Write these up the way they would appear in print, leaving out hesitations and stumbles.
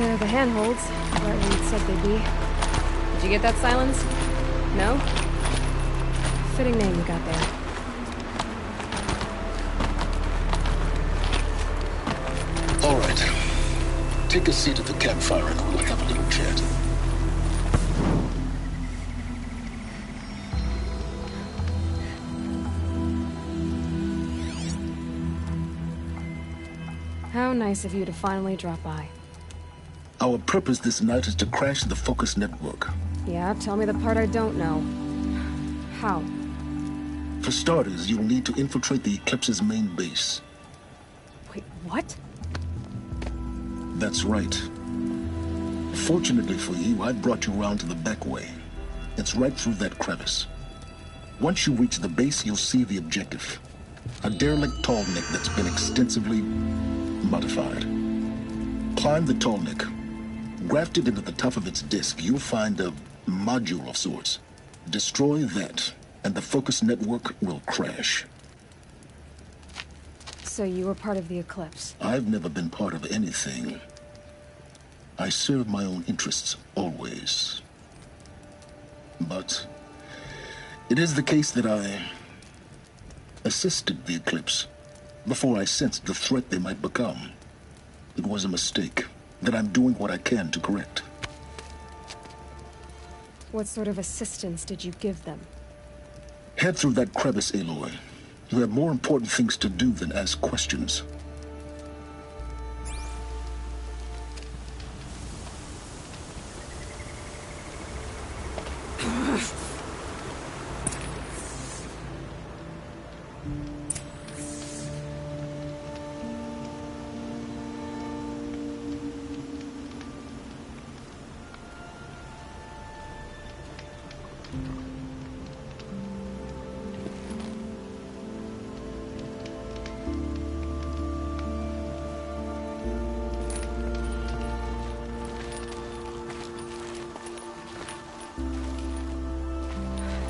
They're the handholds, right where you said they'd be. Did you get that, Silence? No? Fitting name you got there. All right. Take a seat at the campfire and we'll have a little chat. How nice of you to finally drop by. Our purpose this night is to crash the Focus network. Yeah, tell me the part I don't know. How? For starters, you'll need to infiltrate the Eclipse's main base. Wait, what? That's right. Fortunately for you, I brought you around to the back way. It's right through that crevice. Once you reach the base, you'll see the objective. A derelict tall neck that's been extensively modified. Climb the tall neck. Grafted into the top of its disk, you'll find a module of sorts. Destroy that, and the Focus network will crash. So you were part of the Eclipse? I've never been part of anything. I serve my own interests, always. But it is the case that I assisted the Eclipse before I sensed the threat they might become. It was a mistake that I'm doing what I can to correct. What sort of assistance did you give them? Head through that crevice, Aloy. You have more important things to do than ask questions.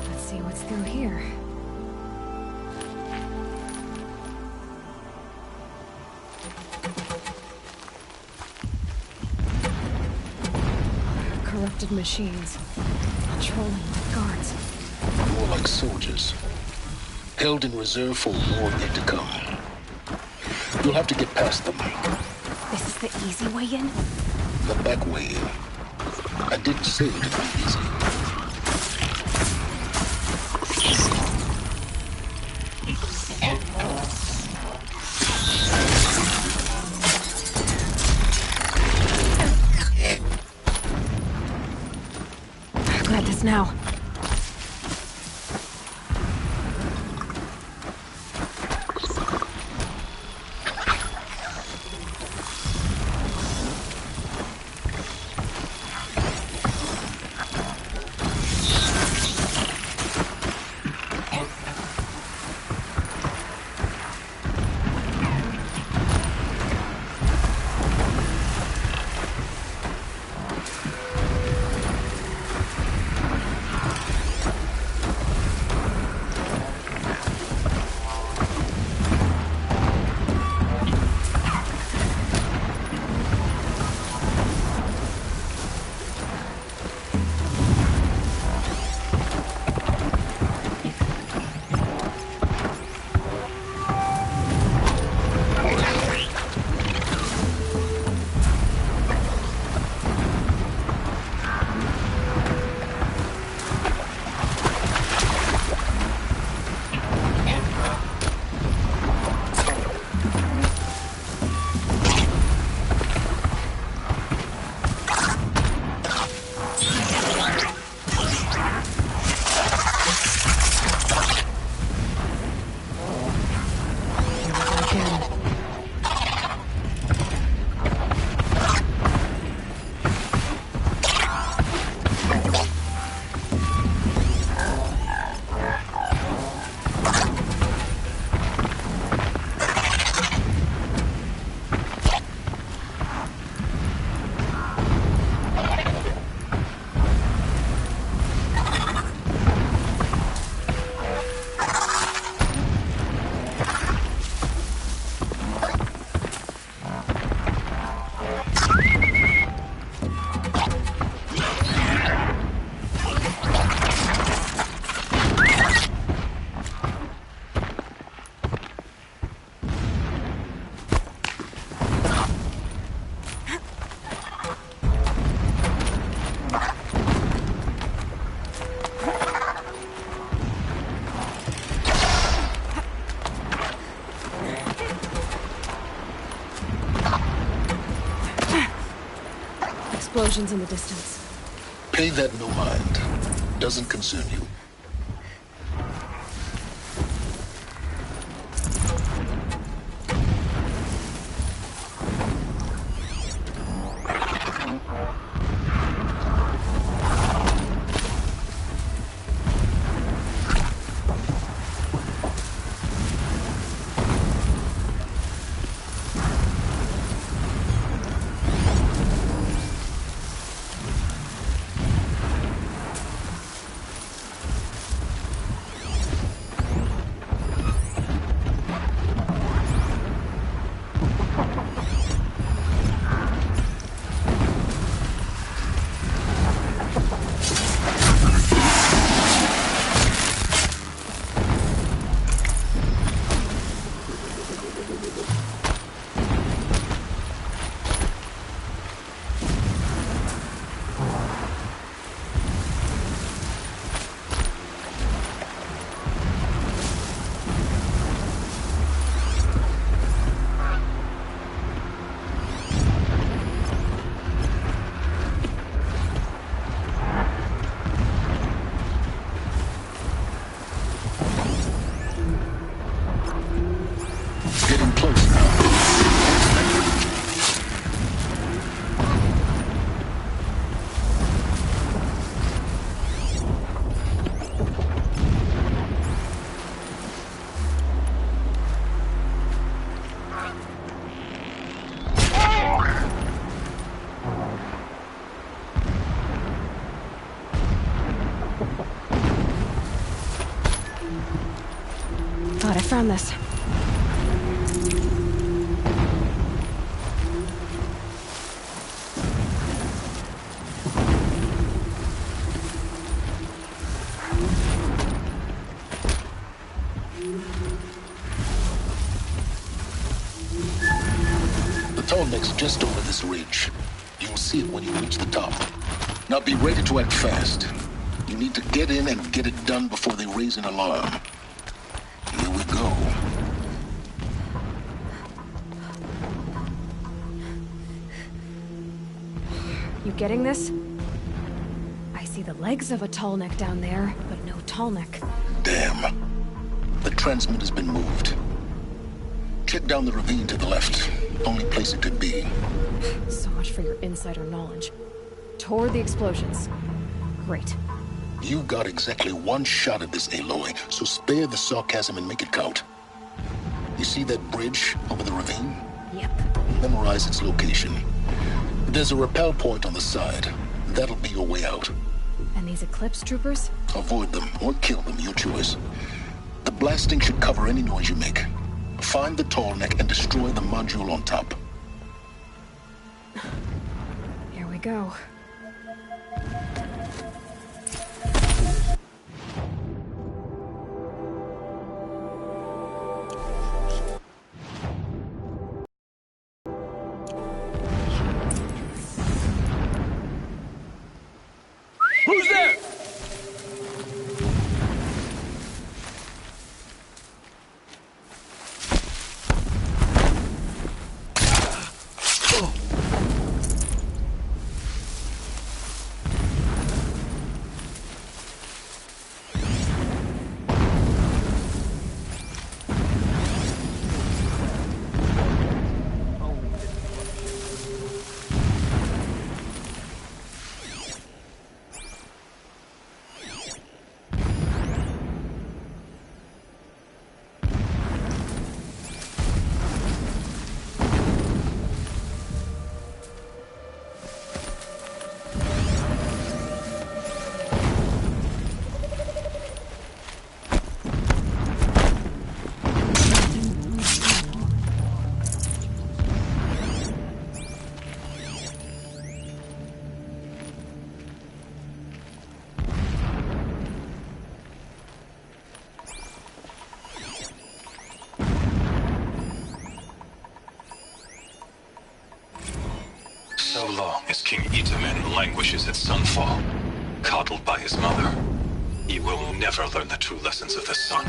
Let's see what's through here. Corrupted machines. Patrolling like guards. More like soldiers. Held in reserve for war yet to come. You'll have to get past them. This is the easy way in? The back way in. I didn't say it'd be easy. Got this now. explosions in the distance. Pay that no mind. Doesn't concern you. Thought I found this. The Tallneck's just over this ridge. You'll see it when you reach the top. Now be ready to act fast. You need to get in and get it done before they raise an alarm. Here we go. You getting this? I see the legs of a Tallneck down there, but no Tallneck. Damn. The transmitter's been moved. Check down the ravine to the left. Only place it could be. So much for your insider knowledge. Toward the explosions. Great. You got exactly one shot at this, Aloy, so spare the sarcasm and make it count. You see that bridge over the ravine? Yep. Memorize its location. There's a rappel point on the side. That'll be your way out. And these Eclipse troopers? Avoid them or kill them, your choice. The blasting should cover any noise you make. Find the Tallneck and destroy the module on top. Here we go. Who's there? So long as King Itamen languishes at Sunfall, coddled by his mother, he will never learn the true lessons of the sun.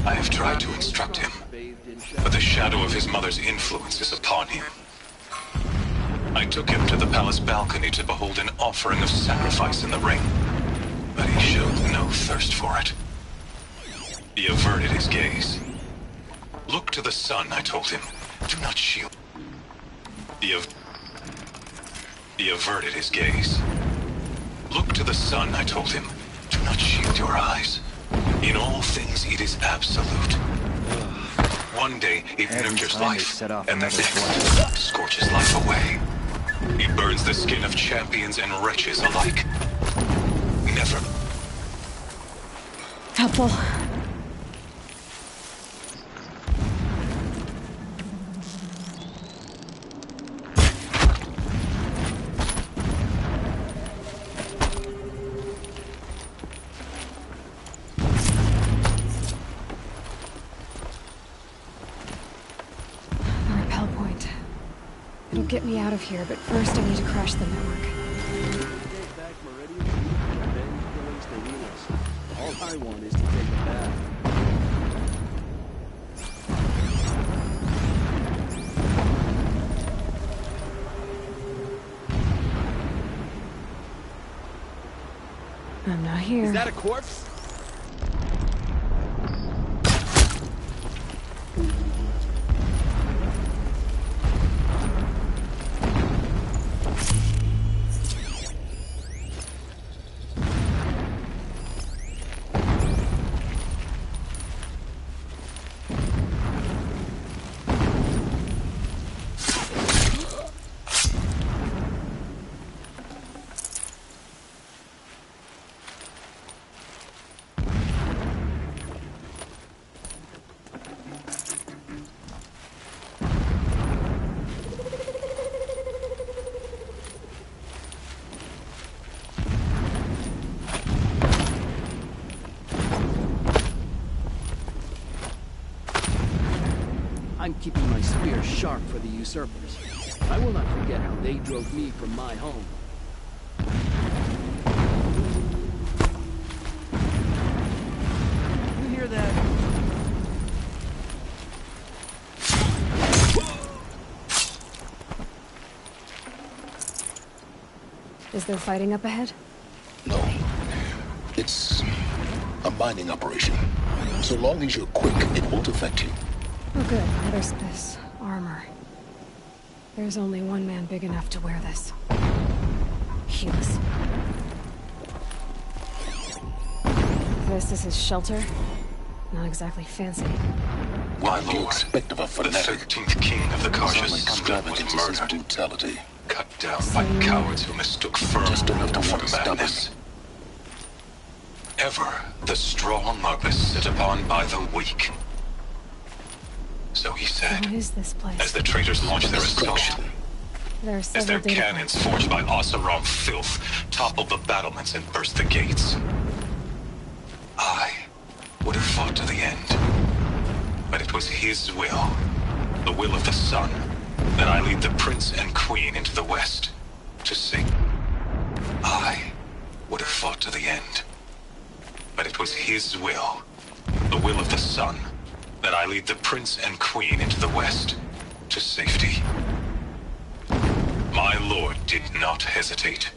I have tried to instruct him, but the shadow of his mother's influence is upon him. I I took him to the palace balcony to behold an offering of sacrifice in the ring, but he showed no thirst for it. He averted his gaze. Look to the sun, I told him. Do not shield. He averted his gaze. Look to the sun, I told him. Do not shield your eyes. In all things, it is absolute. One day, it nurtures life, and the next, scorches life away. He burns the skin of champions and wretches alike. Never. Helpful. It'll get me out of here, but first I need to crash the network. All I want is to take a bath. I'm not here. Is that a corpse? I'm keeping my spear sharp for the usurpers. I will not forget how they drove me from my home. You hear that? Is there fighting up ahead? No. It's a mining operation. So long as you're quick, it won't affect you. Oh good, there's this armor. There's only one man big enough to wear this. Hughes. This is his shelter. Not exactly fancy. What do you expect of a The fanatic? 13th king of the Karja was Extravagance is his murdered, brutality. cut down by cowards who mistook firm Just enough to order want for to stop madness. Ever the strong are beset upon by the weak. So he said, What is this place? as the traitors launched their assault, Destruction. There are as several their data cannons points. forged by Oseram filth toppled the battlements and burst the gates. I would have fought to the end, but it was his will, the will of the sun, that I lead the prince and queen into the west to sing. I would have fought to the end, but it was his will, the will of the sun, that I lead the prince and queen into the west to safety. My lord did not hesitate.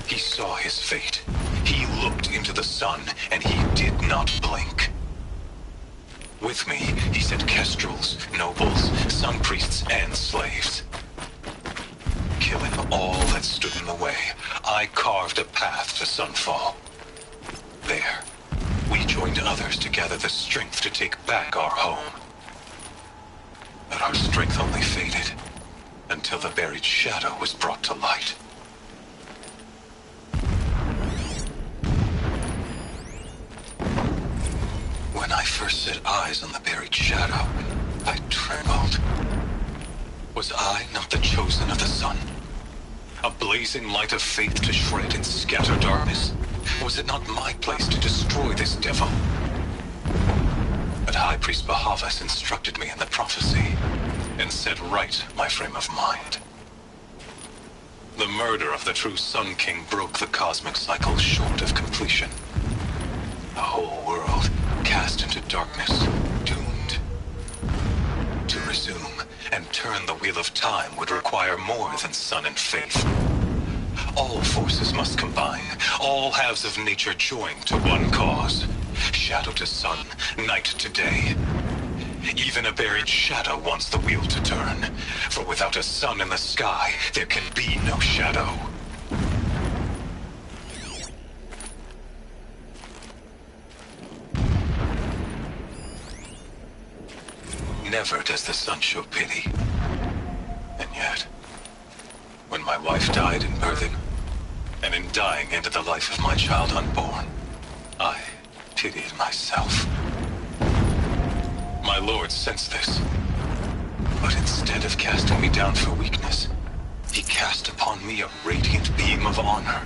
He saw his fate. He looked into the sun, and he did not blink. With me, he sent kestrels, nobles, sun priests, and slaves. Killing all that stood in the way, I carved a path to Sunfall. There, we joined others to gather the strength to take back our home. But our strength only faded until the buried shadow was brought to light. When I first set eyes on the buried shadow, I trembled. Was I not the chosen of the sun? A blazing light of faith to shred and scatter darkness? Was it not my place to destroy this devil? But High Priest Bahavas instructed me in the prophecy, and set right my frame of mind. The murder of the true Sun King broke the cosmic cycle short of completion. The whole world cast into darkness, doomed to resume and turn the wheel of time would require more than sun and faith. All forces must combine, all halves of nature join to one cause. Shadow to sun, night to day. Even a buried shadow wants the wheel to turn, for without a sun in the sky, there can be no shadow. Never does the sun show pity. And yet, when my wife died in birthing, and in dying ended the life of my child unborn, I pitied myself. My lord sensed this, but instead of casting me down for weakness, he cast upon me a radiant beam of honor.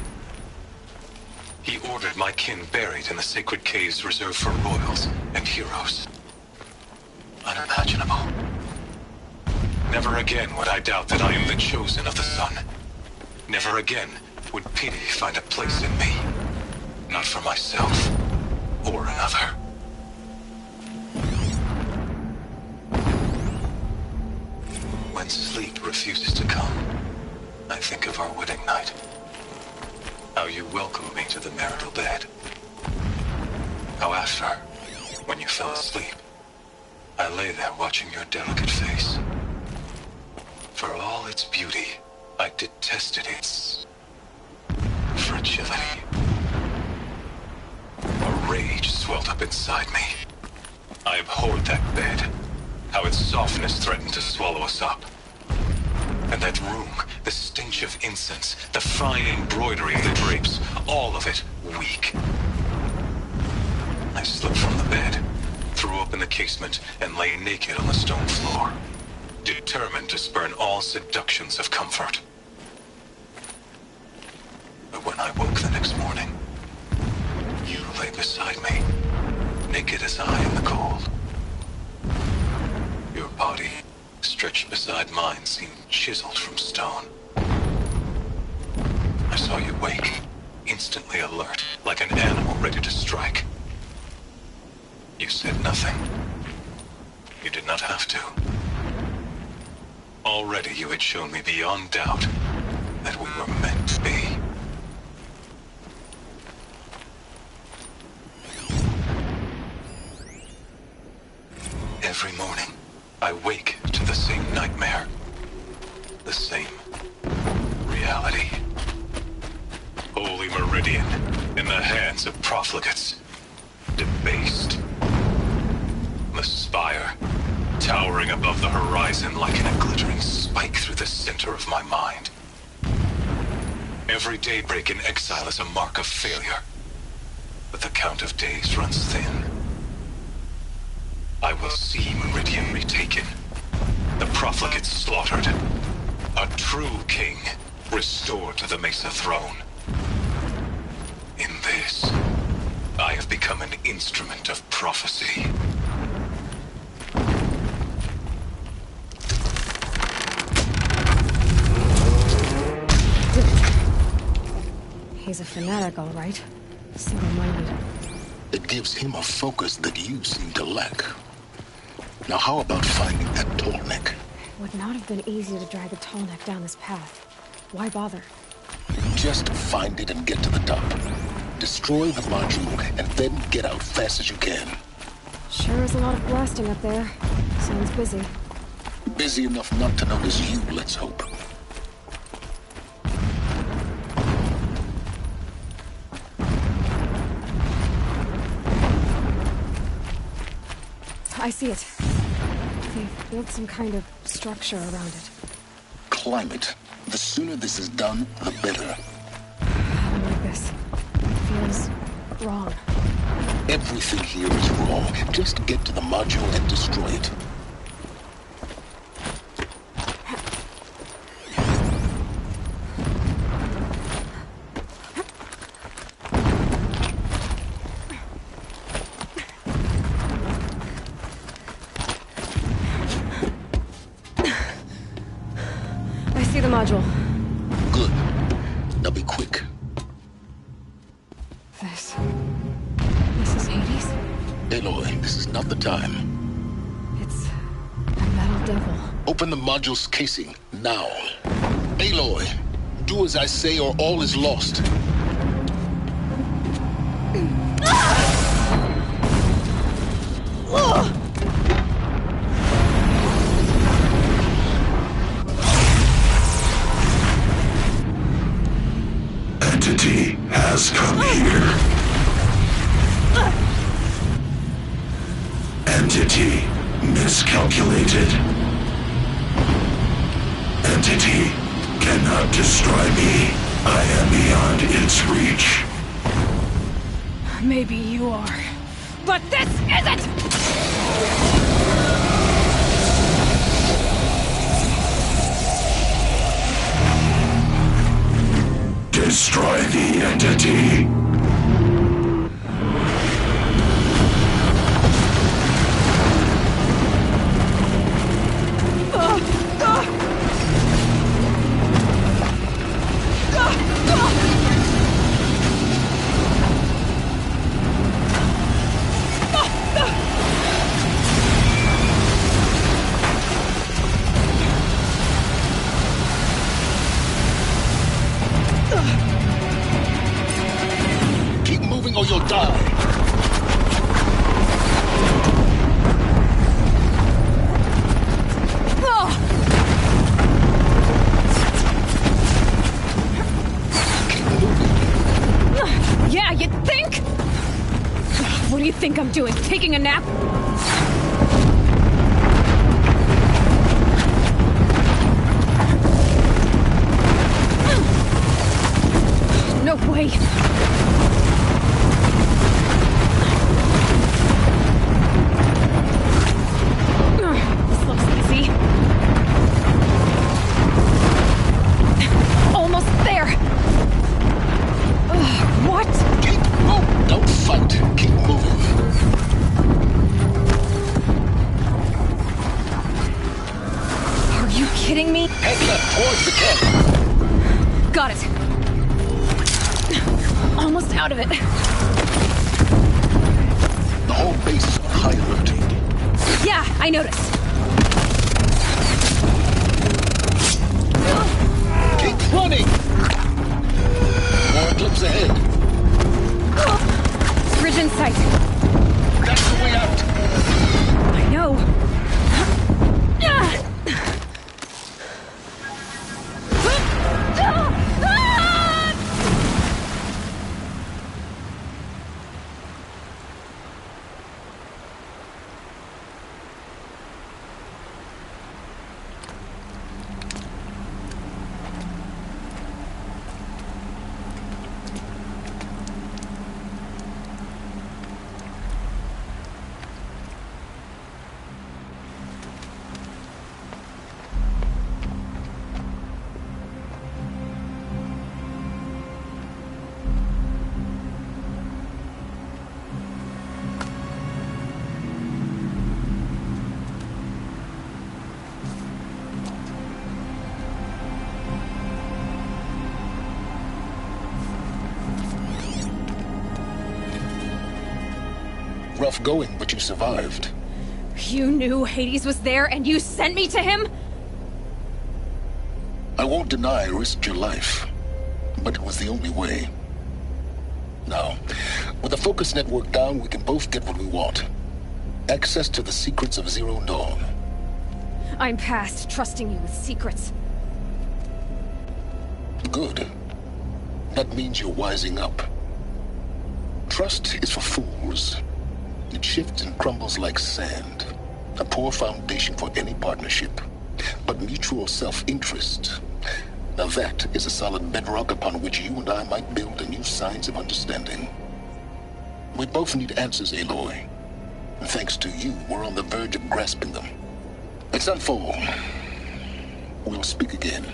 He ordered my kin buried in the sacred caves reserved for royals and heroes. Unimaginable. Never again would I doubt that I am the chosen of the sun. Never again would pity find a place in me, not for myself or another. When sleep refuses to come, I think of our wedding night. How you welcomed me to the marital bed. How after, when you fell asleep, I lay there watching your delicate face. For all its beauty, I detested its fragility. A rage swelled up inside me. I abhorred that bed, how its softness threatened to swallow us up. And that room, the stench of incense, the fine embroidery of the drapes, all of it weak. I slipped from the bed, threw open the casement, and lay naked on the stone floor, determined to spurn all seductions of comfort. But when I woke the next morning, you lay beside me, naked as I in the cold. Your body, stretched beside mine, seemed chiseled from stone. I saw you wake, instantly alert, like an animal ready to strike. You said nothing. You did not have to. Already you had shown me beyond doubt that we were meant to be. Every morning, I wake to the same nightmare. The same reality. Holy Meridian, in the hands of profligates. Debased. The spire, towering above the horizon like a glittering spike through the center of my mind. Every daybreak in exile is a mark of failure, but the count of days runs thin. I will see Meridian retaken, the profligates slaughtered, a true king restored to the Mesa throne. In this, I have become an instrument of prophecy. He's a fanatic, all right. Single-minded. It gives him a focus that you seem to lack. Now how about finding that Tallneck? Would not have been easy to drag a Tallneck down this path. Why bother? Just find it and get to the top. Destroy the module and then get out fast as you can. Sure is a lot of blasting up there. Sounds busy. Busy enough not to notice you, let's hope. I see it. They've built some kind of structure around it. Climb it. The sooner this is done, the better. I don't like this. It feels wrong. Everything here is wrong. Just get to the module and destroy it. I see the module. Good. Now be quick. This is Hades? Aloy, this is not the time. It's a metal devil? Open the module's casing, now. Aloy, do as I say or all is lost. Entity has come here. Entity miscalculated. Entity cannot destroy me. I am beyond its reach. Maybe you are. But this isn't! Destroy the entity. Keep moving or you'll die. Yeah, you think? What do you think I'm doing? Taking a nap? No way. This looks easy. Almost there. What? Keep moving. Don't fight. Keep moving. Are you kidding me? Head left towards the camp. Got it. Almost out of it. The whole base is on high alert. Yeah, I noticed. Keep running. More eclipse ahead. Bridge in sight. That's the way out. I know. Rough going, but you survived. You knew Hades was there and you sent me to him? I won't deny I risked your life, but it was the only way. Now, with the focus network down, we can both get what we want. Access to the secrets of Zero Dawn. I'm past trusting you with secrets. Good. That means you're wising up. Trust is for fools. It shifts and crumbles like sand. A poor foundation for any partnership. But mutual self-interest, now that is a solid bedrock upon which you and I might build a new science of understanding. We both need answers, Aloy. And thanks to you, we're on the verge of grasping them. Let's unfold. We'll speak again.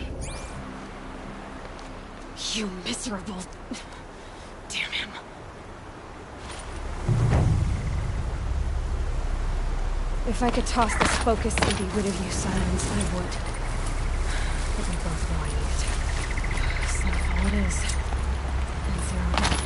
You miserable... Damn him. If I could toss this focus and be rid of you, Silence, I would. But we both know I need it. Snowfall it is. And Zero Dawn.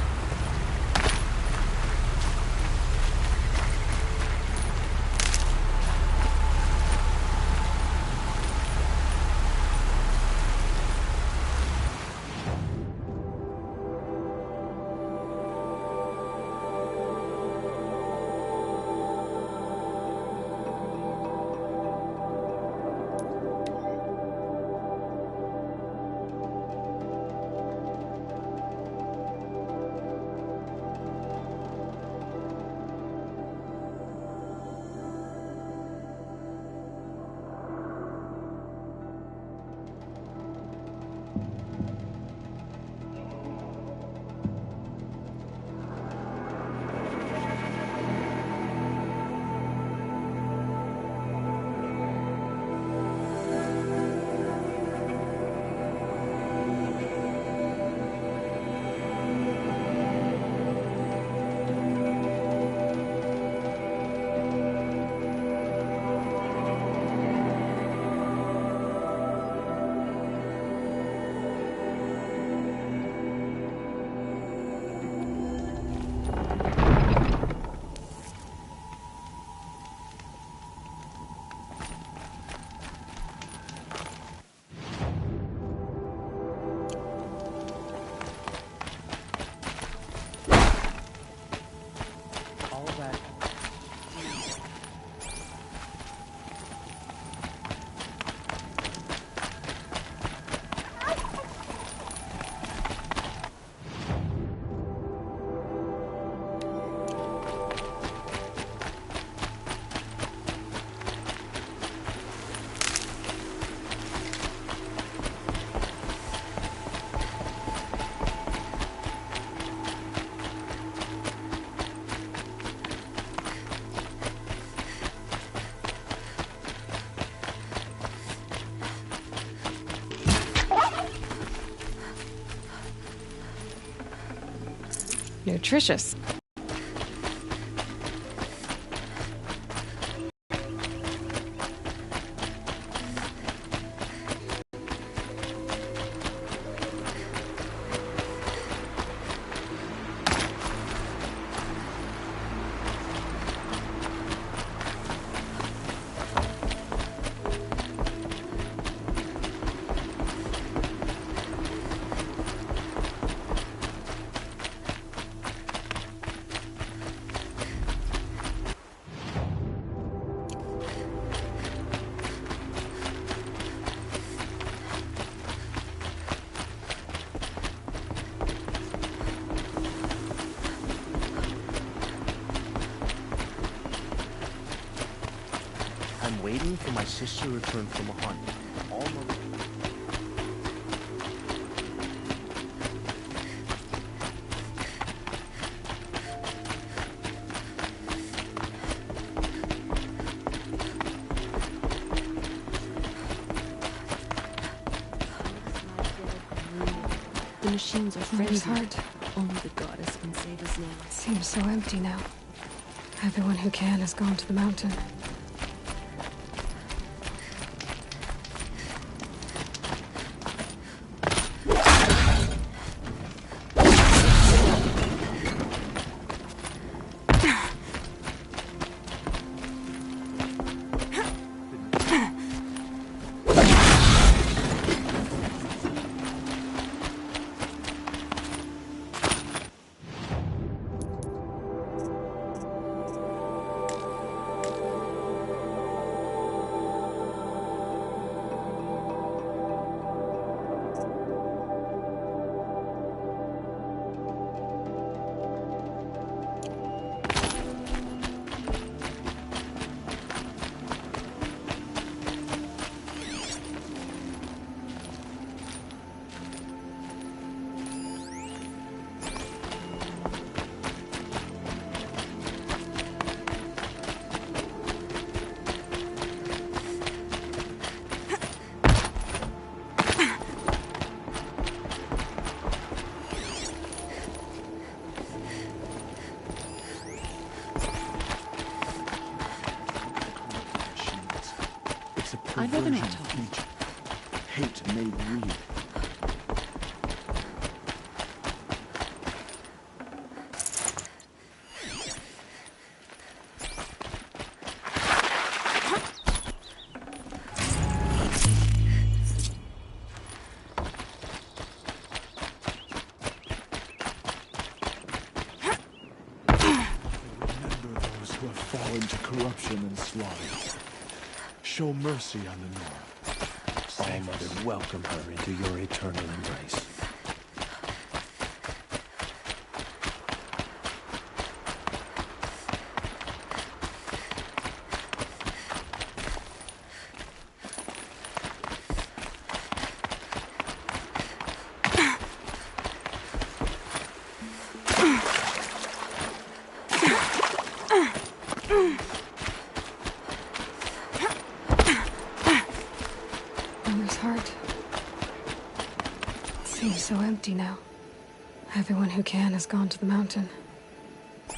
nutritious. I'm waiting for my sister to return from a hunt. Almost. The machines are Mother's frozen. heart Only the goddess can save us now. seems so empty now. Everyone who can has gone to the mountain. It's a I'd rather not perversion talk. of nature. Hate made real. Remember those who have fallen to corruption and slaughter. Show mercy on the North. All Mother, welcome her into your eternal embrace. Mother's heart seems so empty now. Everyone who can has gone to the mountain. How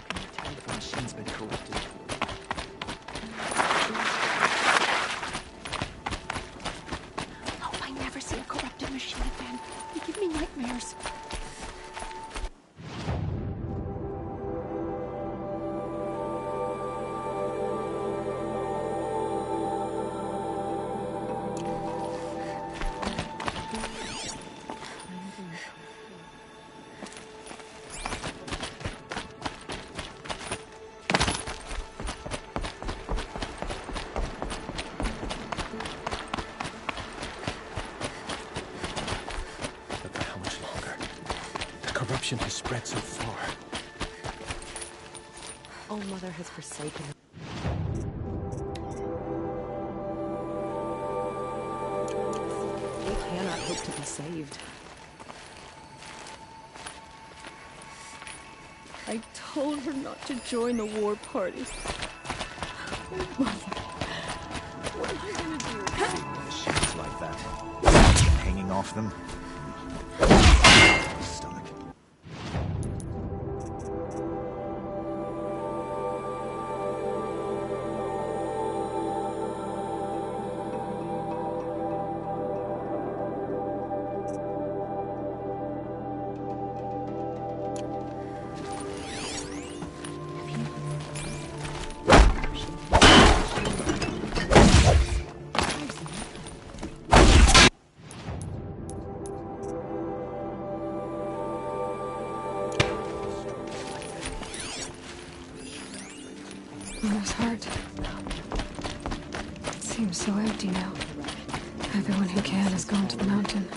can you tell if a machine's been corrupted? Hope I never see a corrupted machine again. They give me nightmares. But for how much longer? The corruption has spread so far. All Mother has forsaken us. They cannot hope to be saved. I told her not to join the war party. Mother, what are you gonna do? Seeing the machines like that, hanging off them. Stomach. start. It seems so empty now. Everyone who can has gone to the mountain.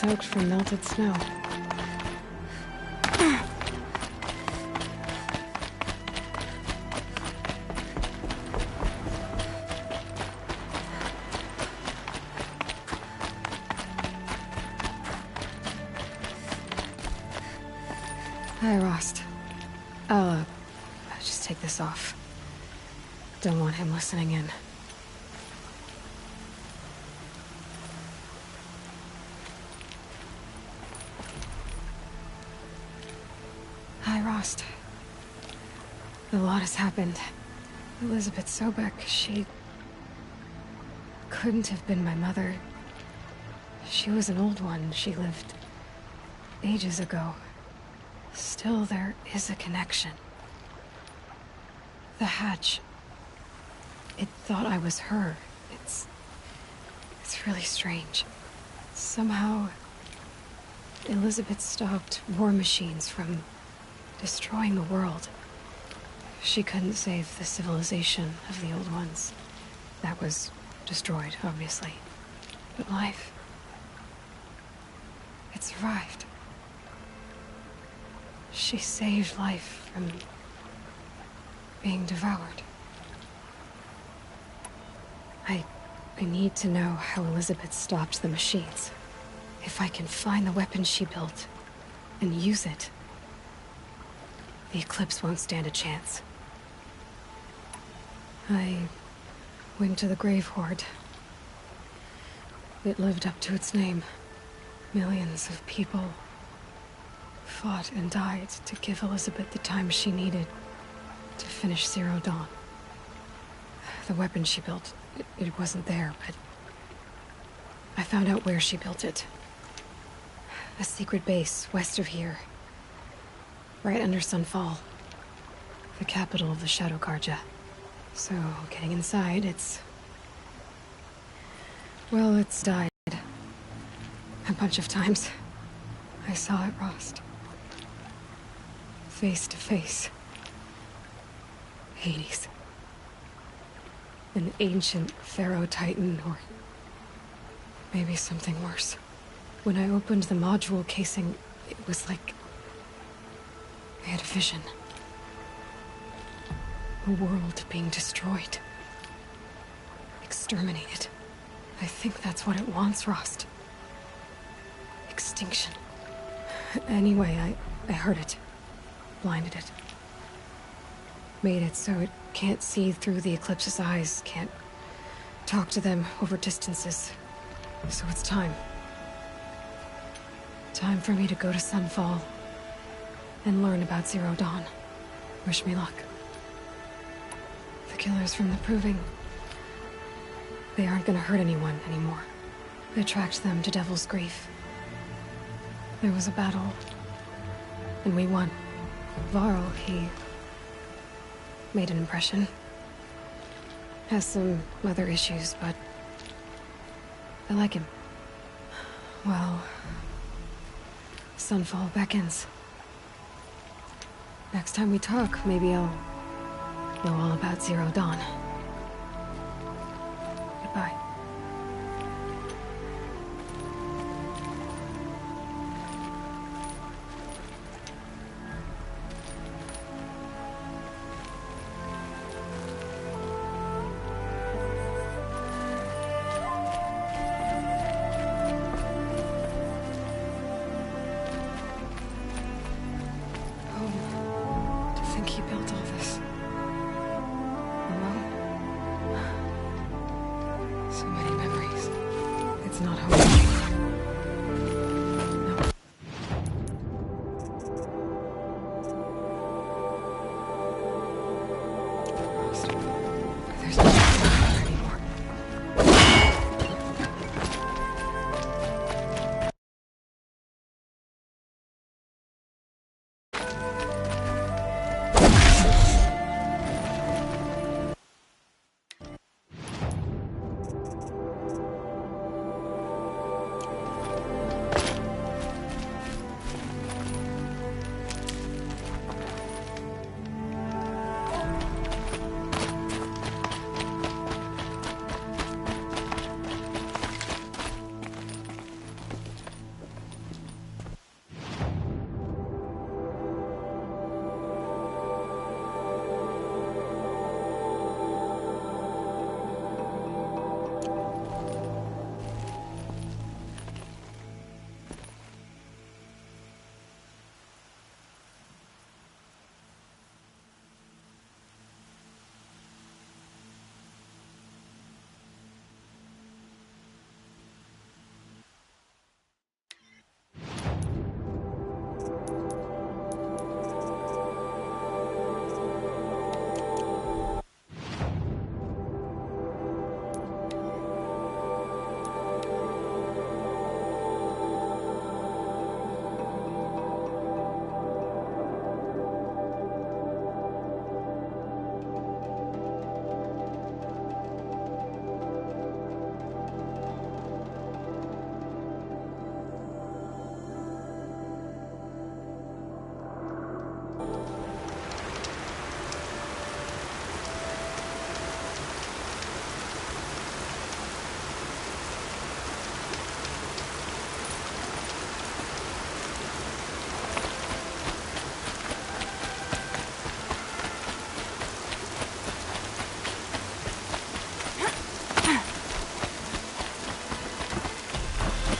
Soaked from melted snow. Hi, Rost. I'll just take this off. Don't want him listening in. A lot has happened. Elizabeth Sobeck, she couldn't have been my mother. She was an old one. She lived ages ago. Still, there is a connection. The hatch. It thought I was her. It's really strange. Somehow, Elizabeth stopped war machines from destroying the world. She couldn't save the civilization of the old ones. That was destroyed, obviously. But life... it survived. She saved life from being devoured. I need to know how Elizabeth stopped the machines. If I can find the weapon she built and use it, the Eclipse won't stand a chance. I went to the Grave Horde. It lived up to its name. Millions of people fought and died to give Elizabeth the time she needed to finish Zero Dawn. The weapon she built, it wasn't there, but I found out where she built it. A secret base west of here. Right under Sunfall. The capital of the Shadow Carja. So, getting inside, well, it's died. A bunch of times. I saw it, Rost. Face to face. Hades. An ancient Pharaoh Titan, or maybe something worse. When I opened the module casing, It was like I had a vision. A world being destroyed. Exterminated. I think that's what it wants, Rost. Extinction. Anyway, I heard it. Blinded it. Made it so it can't see through the Eclipse's eyes, can't talk to them over distances. So it's time. Time for me to go to Sunfall and learn about Zero Dawn. Wish me luck. The killers from the Proving, they aren't gonna hurt anyone anymore. I tracked them to Devil's Grief. There was a battle, and we won. Varl, he made an impression. Has some other issues, but I like him. Well, Sunfall beckons. Next time we talk, maybe I'll know all about Zero Dawn. Goodbye.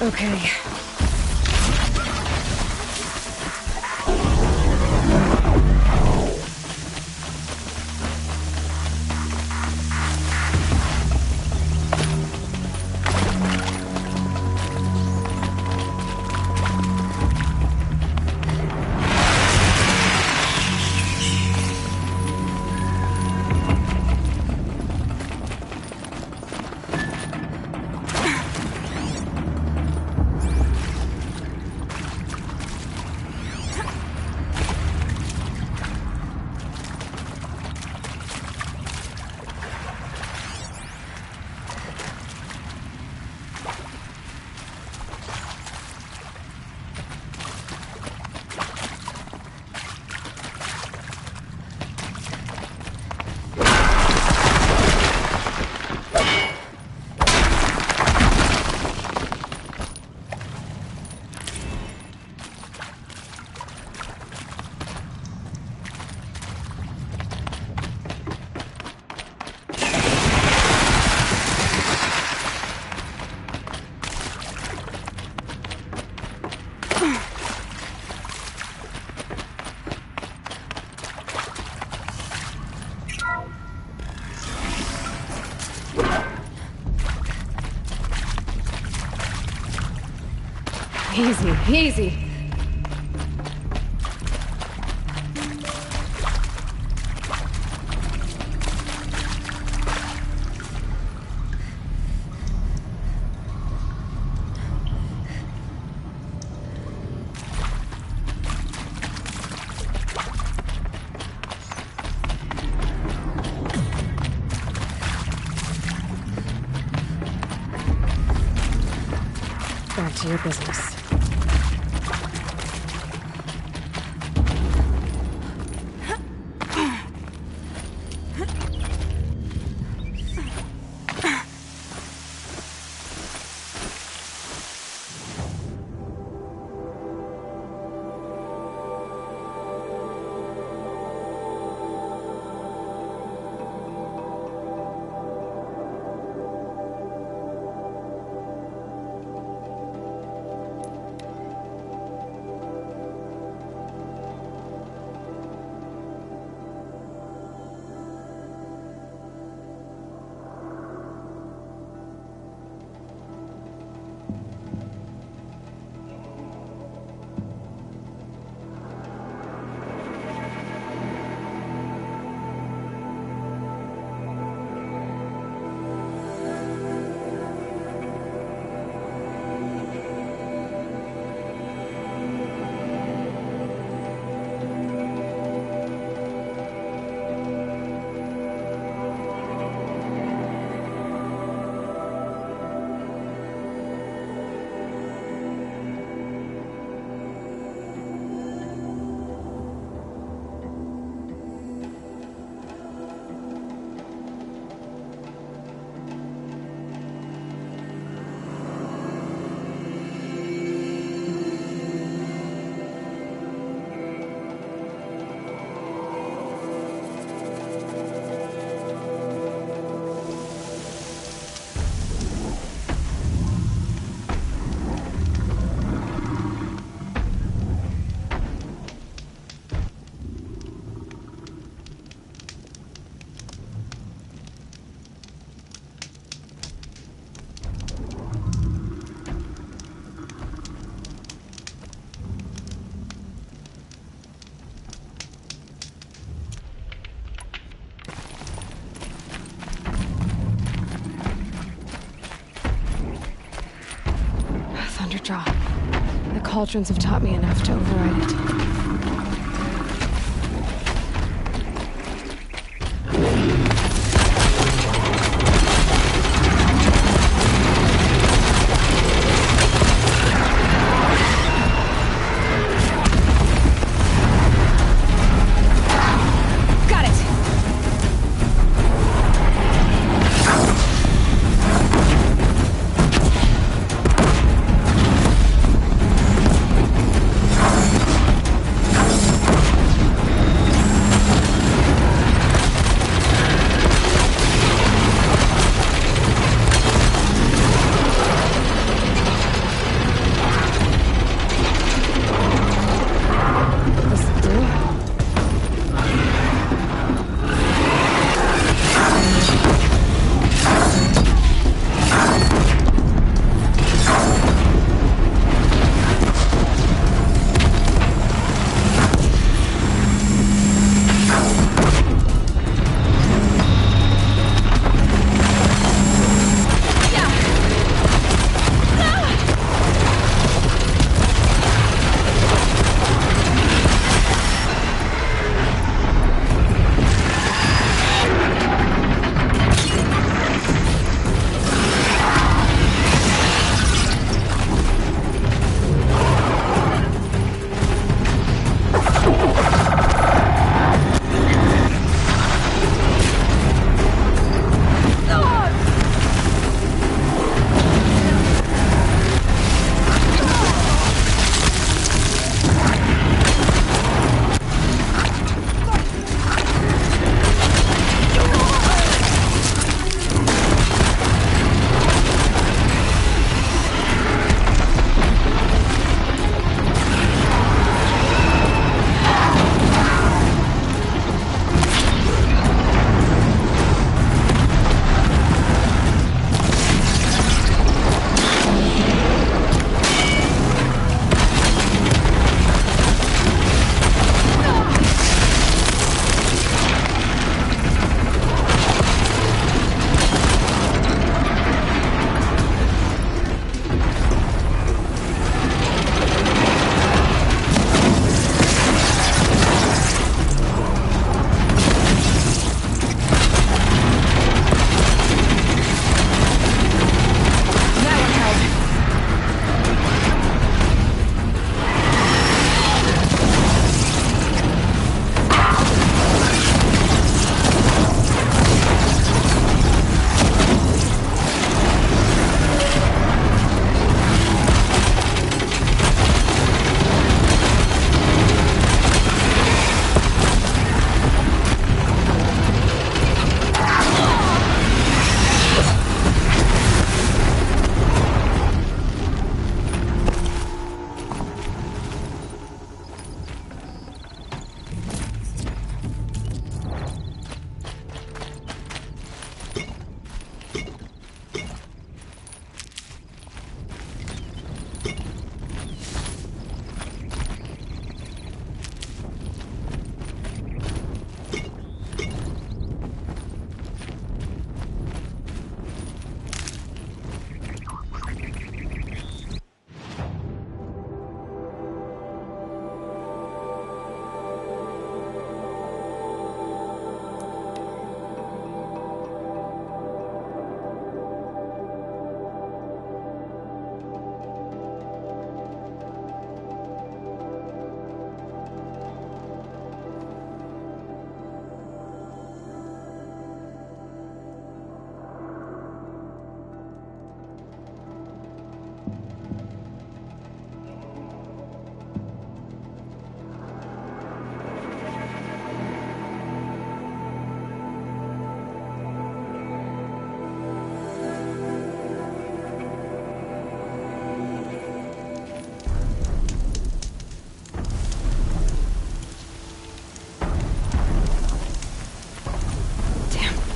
Okay. Easy, easy. Back to your business. Thunderdraw. The cauldrons have taught me enough to override it.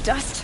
dust